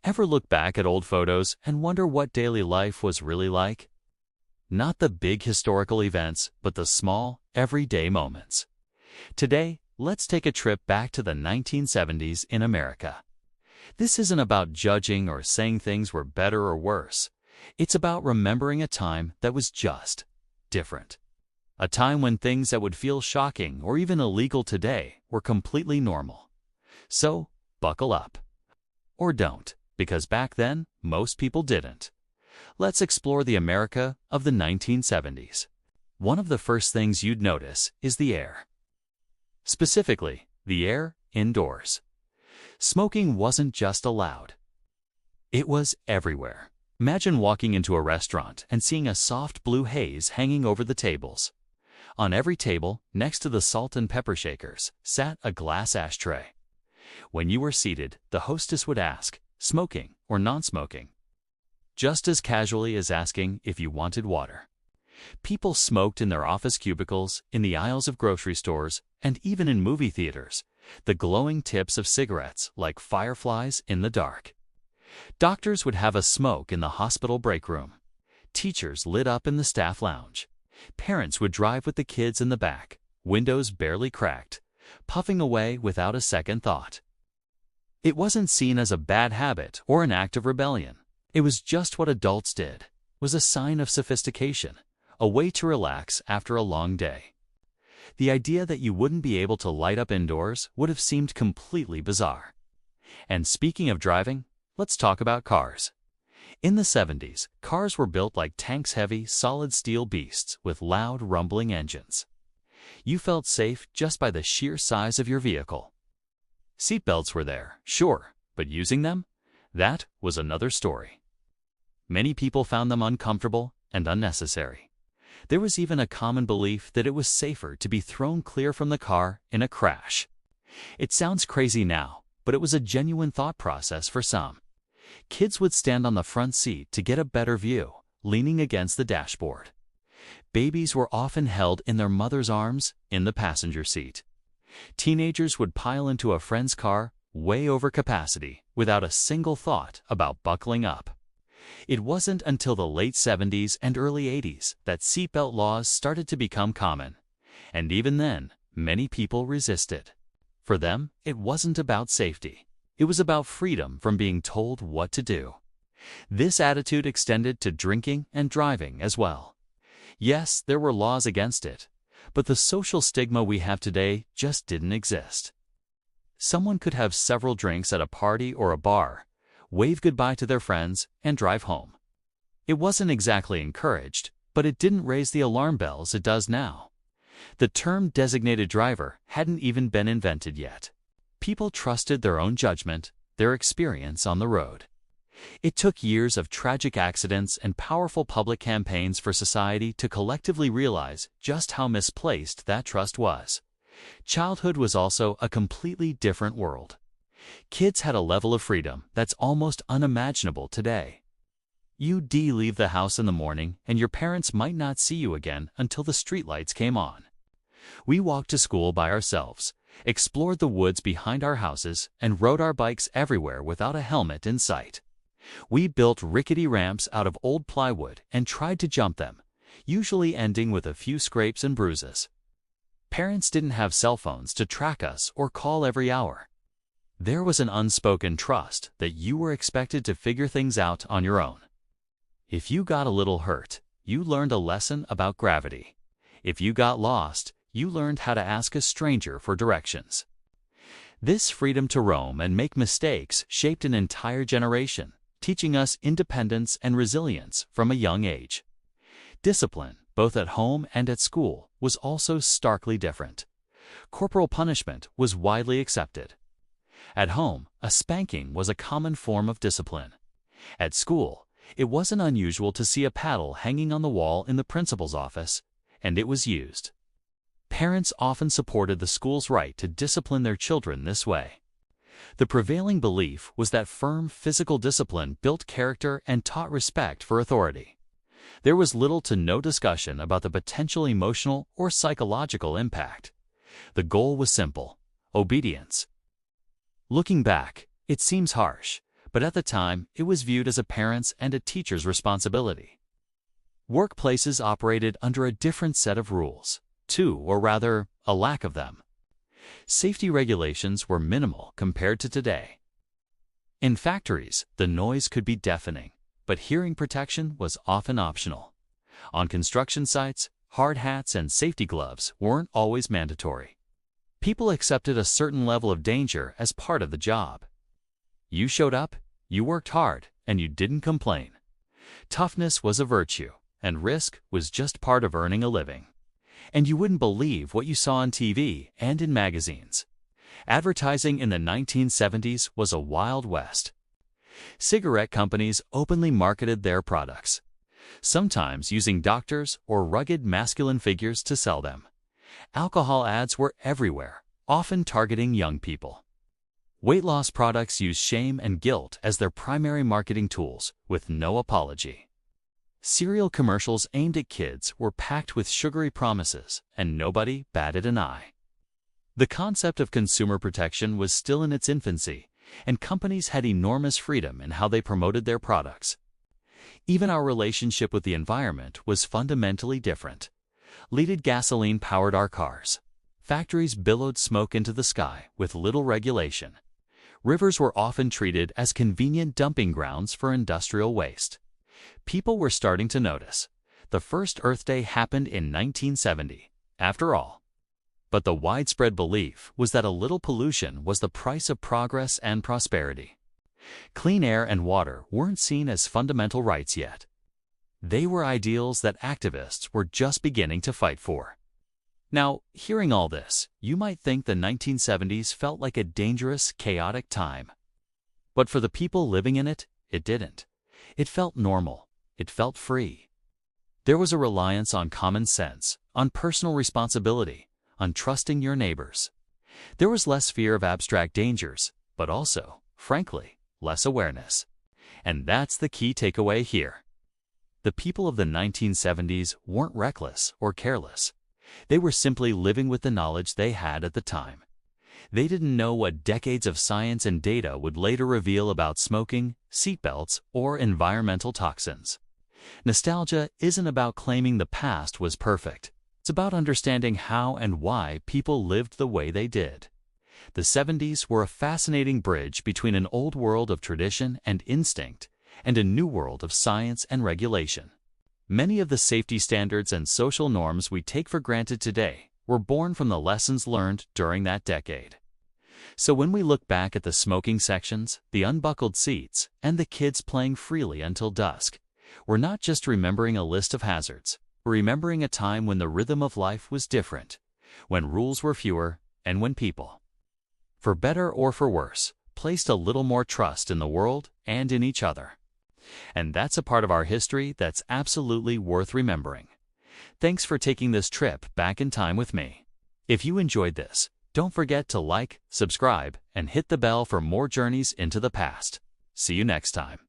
Ever look back at old photos and wonder what daily life was really like? Not the big historical events, but the small, everyday moments. Today, let's take a trip back to the 1970s in America. This isn't about judging or saying things were better or worse. It's about remembering a time that was just different. A time when things that would feel shocking or even illegal today were completely normal. So, buckle up. Or don't, because back then, most people didn't. Let's explore the America of the 1970s. One of the first things you'd notice is the air. Specifically, the air indoors. Smoking wasn't just allowed. It was everywhere. Imagine walking into a restaurant and seeing a soft blue haze hanging over the tables. On every table, next to the salt and pepper shakers, sat a glass ashtray. When you were seated, the hostess would ask, smoking or non-smoking? Just as casually as asking if you wanted water. People smoked in their office cubicles, in the aisles of grocery stores, and even in movie theaters, the glowing tips of cigarettes like fireflies in the dark. Doctors would have a smoke in the hospital break room. Teachers lit up in the staff lounge. Parents would drive with the kids in the back, windows barely cracked, puffing away without a second thought. It wasn't seen as a bad habit or an act of rebellion. It was just what adults did. It was a sign of sophistication, a way to relax after a long day. The idea that you wouldn't be able to light up indoors would have seemed completely bizarre. And speaking of driving, let's talk about cars. In the 70s, cars were built like tanks-heavy, solid steel beasts with loud, rumbling engines. You felt safe just by the sheer size of your vehicle. Seatbelts were there, sure, but using them? That was another story. Many people found them uncomfortable and unnecessary. There was even a common belief that it was safer to be thrown clear from the car in a crash. It sounds crazy now, but it was a genuine thought process for some. Kids would stand on the front seat to get a better view, leaning against the dashboard. Babies were often held in their mother's arms in the passenger seat. Teenagers would pile into a friend's car, way over capacity, without a single thought about buckling up. It wasn't until the late 70s and early 80s that seatbelt laws started to become common. And even then, many people resisted. For them, it wasn't about safety. It was about freedom from being told what to do. This attitude extended to drinking and driving as well. Yes, there were laws against it, but the social stigma we have today just didn't exist. Someone could have several drinks at a party or a bar, wave goodbye to their friends, and drive home. It wasn't exactly encouraged, but it didn't raise the alarm bells it does now. The term designated driver hadn't even been invented yet. People trusted their own judgment, their experience on the road. It took years of tragic accidents and powerful public campaigns for society to collectively realize just how misplaced that trust was. Childhood was also a completely different world. Kids had a level of freedom that's almost unimaginable today. You'd leave the house in the morning, and your parents might not see you again until the streetlights came on. We walked to school by ourselves, explored the woods behind our houses, and rode our bikes everywhere without a helmet in sight. We built rickety ramps out of old plywood and tried to jump them, usually ending with a few scrapes and bruises. Parents didn't have cell phones to track us or call every hour. There was an unspoken trust that you were expected to figure things out on your own. If you got a little hurt, you learned a lesson about gravity. If you got lost, you learned how to ask a stranger for directions. This freedom to roam and make mistakes shaped an entire generation, teaching us independence and resilience from a young age. Discipline, both at home and at school, was also starkly different. Corporal punishment was widely accepted. At home, a spanking was a common form of discipline. At school, it wasn't unusual to see a paddle hanging on the wall in the principal's office, and it was used. Parents often supported the school's right to discipline their children this way. The prevailing belief was that firm physical discipline built character and taught respect for authority. There was little to no discussion about the potential emotional or psychological impact. The goal was simple: obedience. Looking back, it seems harsh, but at the time, it was viewed as a parent's and a teacher's responsibility. Workplaces operated under a different set of rules, too, or rather, a lack of them. Safety regulations were minimal compared to today. In factories, the noise could be deafening, but hearing protection was often optional. On construction sites, hard hats and safety gloves weren't always mandatory. People accepted a certain level of danger as part of the job. You showed up, you worked hard, and you didn't complain. Toughness was a virtue, and risk was just part of earning a living. And you wouldn't believe what you saw on TV and in magazines. Advertising in the 1970s was a wild west. Cigarette companies openly marketed their products, sometimes using doctors or rugged masculine figures to sell them. Alcohol ads were everywhere, often targeting young people. Weight loss products used shame and guilt as their primary marketing tools, with no apology. Cereal commercials aimed at kids were packed with sugary promises, and nobody batted an eye. The concept of consumer protection was still in its infancy, and companies had enormous freedom in how they promoted their products. Even our relationship with the environment was fundamentally different. Leaded gasoline powered our cars. Factories billowed smoke into the sky with little regulation. Rivers were often treated as convenient dumping grounds for industrial waste. People were starting to notice. The first Earth Day happened in 1970, after all. But the widespread belief was that a little pollution was the price of progress and prosperity. Clean air and water weren't seen as fundamental rights yet. They were ideals that activists were just beginning to fight for. Now, hearing all this, you might think the 1970s felt like a dangerous, chaotic time. But for the people living in it, it didn't. It felt normal. It felt free. There was a reliance on common sense, on personal responsibility, on trusting your neighbors. There was less fear of abstract dangers, but also, frankly, less awareness. And that's the key takeaway here. The people of the 1970s weren't reckless or careless. They were simply living with the knowledge they had at the time. They didn't know what decades of science and data would later reveal about smoking, seatbelts, or environmental toxins. Nostalgia isn't about claiming the past was perfect. It's about understanding how and why people lived the way they did. The 70s were a fascinating bridge between an old world of tradition and instinct and a new world of science and regulation. Many of the safety standards and social norms we take for granted today were born from the lessons learned during that decade. So when we look back at the smoking sections, the unbuckled seats, and the kids playing freely until dusk, we're not just remembering a list of hazards. We're remembering a time when the rhythm of life was different, when rules were fewer, and when people, for better or for worse, placed a little more trust in the world and in each other. And that's a part of our history that's absolutely worth remembering. Thanks for taking this trip back in time with me. If you enjoyed this, don't forget to like, subscribe, and hit the bell for more journeys into the past. See you next time.